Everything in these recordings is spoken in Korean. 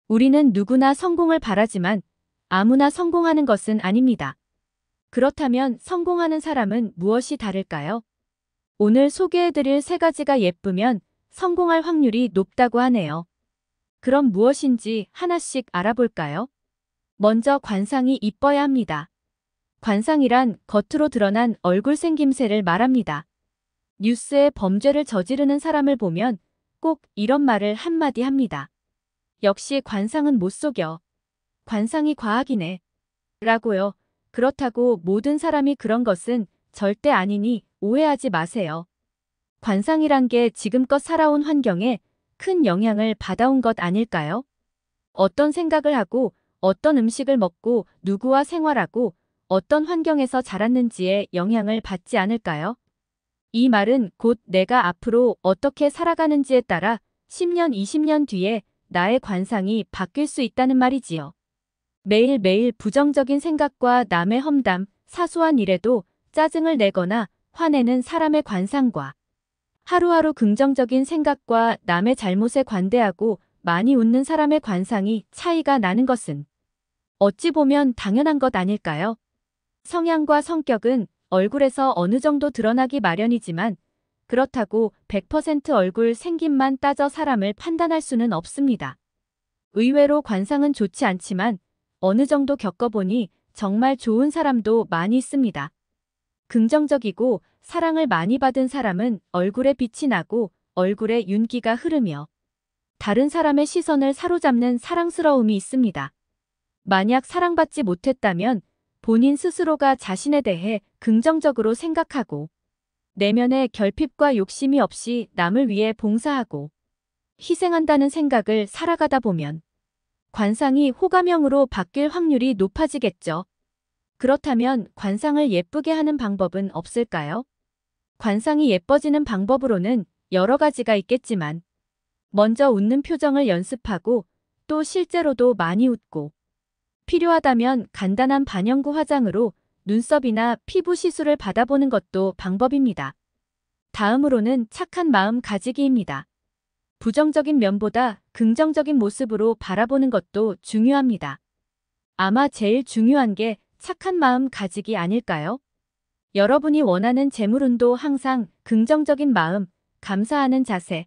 우리는 누구나 성공을 바라지만 아무나 성공하는 것은 아닙니다. 그렇다면 성공하는 사람은 무엇이 다를까요? 오늘 소개해드릴 세 가지가 예쁘면 성공할 확률이 높다고 하네요. 그럼 무엇인지 하나씩 알아볼까요? 먼저 관상이 이뻐야 합니다. 관상이란 겉으로 드러난 얼굴 생김새를 말합니다. 뉴스에 범죄를 저지르는 사람을 보면 꼭 이런 말을 한마디 합니다. 역시 관상은 못 속여. 관상이 과학이네. 라고요. 그렇다고 모든 사람이 그런 것은 절대 아니니 오해하지 마세요. 관상이란 게 지금껏 살아온 환경에 큰 영향을 받아온 것 아닐까요? 어떤 생각을 하고 어떤 음식을 먹고 누구와 생활하고 어떤 환경에서 자랐는지에 영향을 받지 않을까요? 이 말은 곧 내가 앞으로 어떻게 살아가는지에 따라 10년, 20년 뒤에 나의 관상이 바뀔 수 있다는 말이지요. 매일매일 부정적인 생각과 남의 험담, 사소한 일에도 짜증을 내거나 화내는 사람의 관상과 하루하루 긍정적인 생각과 남의 잘못에 관대하고 많이 웃는 사람의 관상이 차이가 나는 것은 어찌 보면 당연한 것 아닐까요? 성향과 성격은 얼굴에서 어느 정도 드러나기 마련이지만 그렇다고 100% 얼굴 생김만 따져 사람을 판단할 수는 없습니다. 의외로 관상은 좋지 않지만 어느 정도 겪어보니 정말 좋은 사람도 많이 있습니다. 긍정적이고 사랑을 많이 받은 사람은 얼굴에 빛이 나고 얼굴에 윤기가 흐르며 다른 사람의 시선을 사로잡는 사랑스러움이 있습니다. 만약 사랑받지 못했다면 본인 스스로가 자신에 대해 긍정적으로 생각하고 내면에 결핍과 욕심이 없이 남을 위해 봉사하고 희생한다는 생각을 살아가다 보면 관상이 호감형으로 바뀔 확률이 높아지겠죠. 그렇다면 관상을 예쁘게 하는 방법은 없을까요? 관상이 예뻐지는 방법으로는 여러 가지가 있겠지만 먼저 웃는 표정을 연습하고 또 실제로도 많이 웃고 필요하다면 간단한 반영구 화장으로 눈썹이나 피부 시술을 받아보는 것도 방법입니다. 다음으로는 착한 마음 가지기입니다. 부정적인 면보다 긍정적인 모습으로 바라보는 것도 중요합니다. 아마 제일 중요한 게 착한 마음 가지기 아닐까요? 여러분이 원하는 재물운도 항상 긍정적인 마음, 감사하는 자세,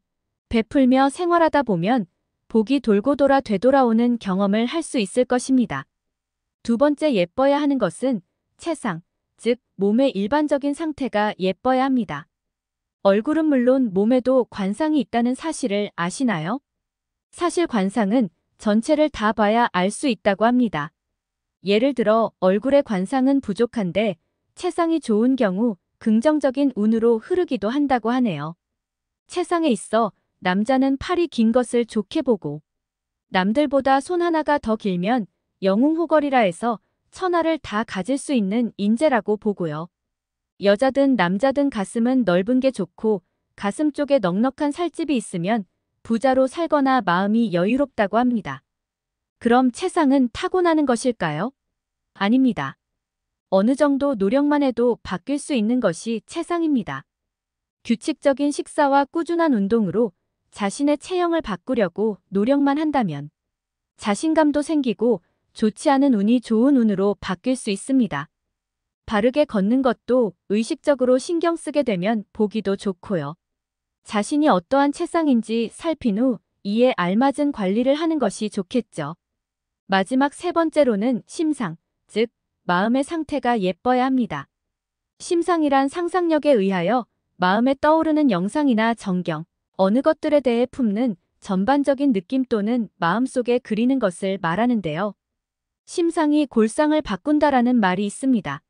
베풀며 생활하다 보면 복이 돌고 돌아 되돌아오는 경험을 할 수 있을 것입니다. 두 번째 예뻐야 하는 것은 체상, 즉 몸의 일반적인 상태가 예뻐야 합니다. 얼굴은 물론 몸에도 관상이 있다는 사실을 아시나요? 사실 관상은 전체를 다 봐야 알 수 있다고 합니다. 예를 들어 얼굴의 관상은 부족한데 체상이 좋은 경우 긍정적인 운으로 흐르기도 한다고 하네요. 체상에 있어 남자는 팔이 긴 것을 좋게 보고 남들보다 손 하나가 더 길면 영웅호걸이라 해서 천하를 다 가질 수 있는 인재라고 보고요. 여자든 남자든 가슴은 넓은 게 좋고 가슴 쪽에 넉넉한 살집이 있으면 부자로 살거나 마음이 여유롭다고 합니다. 그럼 체상은 타고나는 것일까요? 아닙니다. 어느 정도 노력만 해도 바뀔 수 있는 것이 체상입니다. 규칙적인 식사와 꾸준한 운동으로 자신의 체형을 바꾸려고 노력만 한다면 자신감도 생기고 좋지 않은 운이 좋은 운으로 바뀔 수 있습니다. 바르게 걷는 것도 의식적으로 신경 쓰게 되면 보기도 좋고요. 자신이 어떠한 체상인지 살핀 후 이에 알맞은 관리를 하는 것이 좋겠죠. 마지막 세 번째로는 심상, 즉 마음의 상태가 예뻐야 합니다. 심상이란 상상력에 의하여 마음에 떠오르는 영상이나 정경, 어느 것들에 대해 품는 전반적인 느낌 또는 마음속에 그리는 것을 말하는데요. 심상이 골상을 바꾼다라는 말이 있습니다.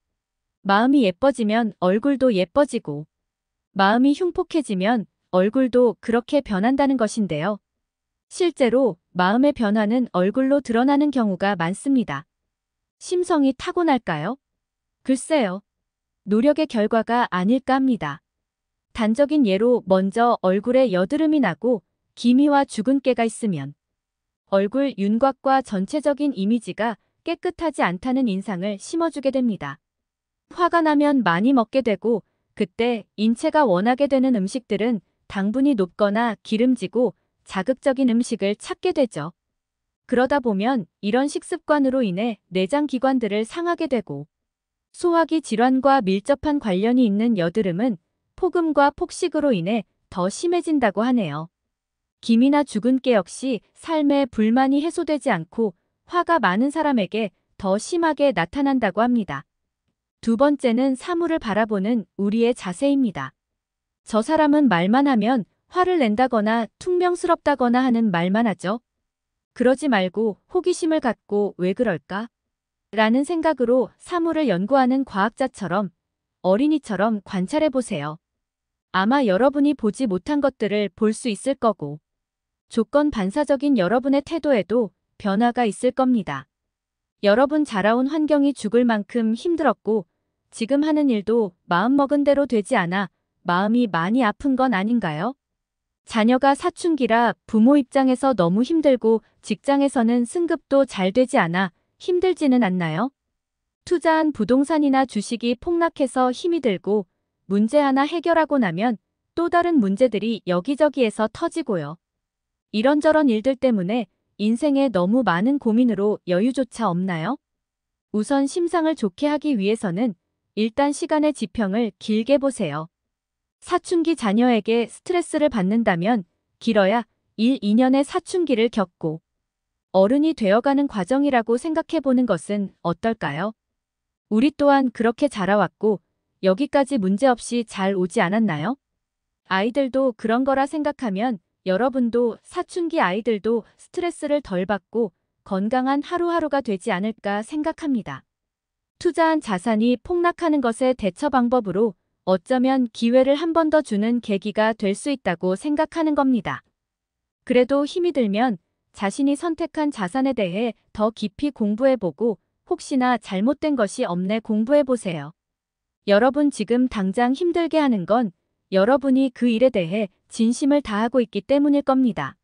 마음이 예뻐지면 얼굴도 예뻐지고 마음이 흉폭해지면 얼굴도 그렇게 변한다는 것인데요. 실제로 마음의 변화는 얼굴로 드러나는 경우가 많습니다. 심성이 타고날까요? 글쎄요. 노력의 결과가 아닐까 합니다. 단적인 예로 먼저 얼굴에 여드름이 나고 기미와 주근깨가 있으면 얼굴 윤곽과 전체적인 이미지가 깨끗하지 않다는 인상을 심어주게 됩니다. 화가 나면 많이 먹게 되고 그때 인체가 원하게 되는 음식들은 당분이 높거나 기름지고 자극적인 음식을 찾게 되죠. 그러다 보면 이런 식습관으로 인해 내장 기관들을 상하게 되고 소화기 질환과 밀접한 관련이 있는 여드름은 폭음과 폭식으로 인해 더 심해진다고 하네요. 김이나 죽은 깨 역시 삶에 불만이 해소되지 않고 화가 많은 사람에게 더 심하게 나타난다고 합니다. 두 번째는 사물을 바라보는 우리의 자세입니다. 저 사람은 말만 하면 화를 낸다거나 퉁명스럽다거나 하는 말만 하죠. 그러지 말고 호기심을 갖고 왜 그럴까? 라는 생각으로 사물을 연구하는 과학자처럼 어린이처럼 관찰해 보세요. 아마 여러분이 보지 못한 것들을 볼 수 있을 거고 조건 반사적인 여러분의 태도에도 변화가 있을 겁니다. 여러분 자라온 환경이 죽을 만큼 힘들었고 지금 하는 일도 마음먹은 대로 되지 않아 마음이 많이 아픈 건 아닌가요? 자녀가 사춘기라 부모 입장에서 너무 힘들고 직장에서는 승급도 잘 되지 않아 힘들지는 않나요? 투자한 부동산이나 주식이 폭락해서 힘이 들고 문제 하나 해결하고 나면 또 다른 문제들이 여기저기에서 터지고요. 이런저런 일들 때문에 인생에 너무 많은 고민으로 여유조차 없나요? 우선 심상을 좋게 하기 위해서는 일단 시간의 지평을 길게 보세요. 사춘기 자녀에게 스트레스를 받는다면 길어야 1, 2년의 사춘기를 겪고 어른이 되어가는 과정이라고 생각해보는 것은 어떨까요? 우리 또한 그렇게 자라왔고 여기까지 문제없이 잘 오지 않았나요? 아이들도 그런 거라 생각하면 여러분도 사춘기 아이들도 스트레스를 덜 받고 건강한 하루하루가 되지 않을까 생각합니다. 투자한 자산이 폭락하는 것의 대처 방법으로 어쩌면 기회를 한 번 더 주는 계기가 될 수 있다고 생각하는 겁니다. 그래도 힘이 들면 자신이 선택한 자산에 대해 더 깊이 공부해보고 혹시나 잘못된 것이 없네 공부해보세요. 여러분 지금 당장 힘들게 하는 건 여러분이 그 일에 대해 진심을 다하고 있기 때문일 겁니다.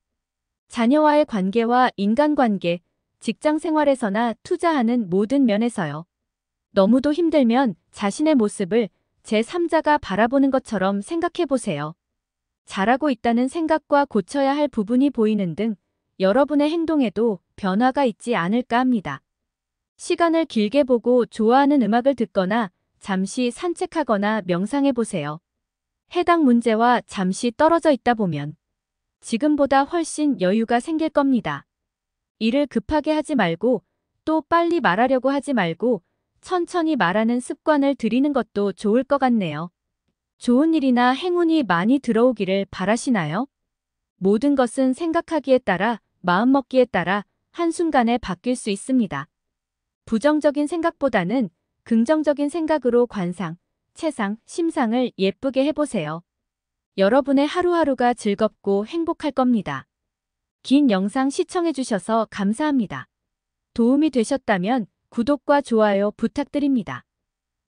자녀와의 관계와 인간관계, 직장 생활에서나 투자하는 모든 면에서요. 너무도 힘들면 자신의 모습을 제3자가 바라보는 것처럼 생각해보세요. 잘하고 있다는 생각과 고쳐야 할 부분이 보이는 등 여러분의 행동에도 변화가 있지 않을까 합니다. 시간을 길게 보고 좋아하는 음악을 듣거나 잠시 산책하거나 명상해보세요. 해당 문제와 잠시 떨어져 있다 보면 지금보다 훨씬 여유가 생길 겁니다. 일을 급하게 하지 말고 또 빨리 말하려고 하지 말고 천천히 말하는 습관을 들이는 것도 좋을 것 같네요. 좋은 일이나 행운이 많이 들어오기를 바라시나요? 모든 것은 생각하기에 따라 마음먹기에 따라 한순간에 바뀔 수 있습니다. 부정적인 생각보다는 긍정적인 생각으로 관상, 채상, 심상을 예쁘게 해보세요. 여러분의 하루하루가 즐겁고 행복할 겁니다. 긴 영상 시청해주셔서 감사합니다. 도움이 되셨다면 구독과 좋아요 부탁드립니다.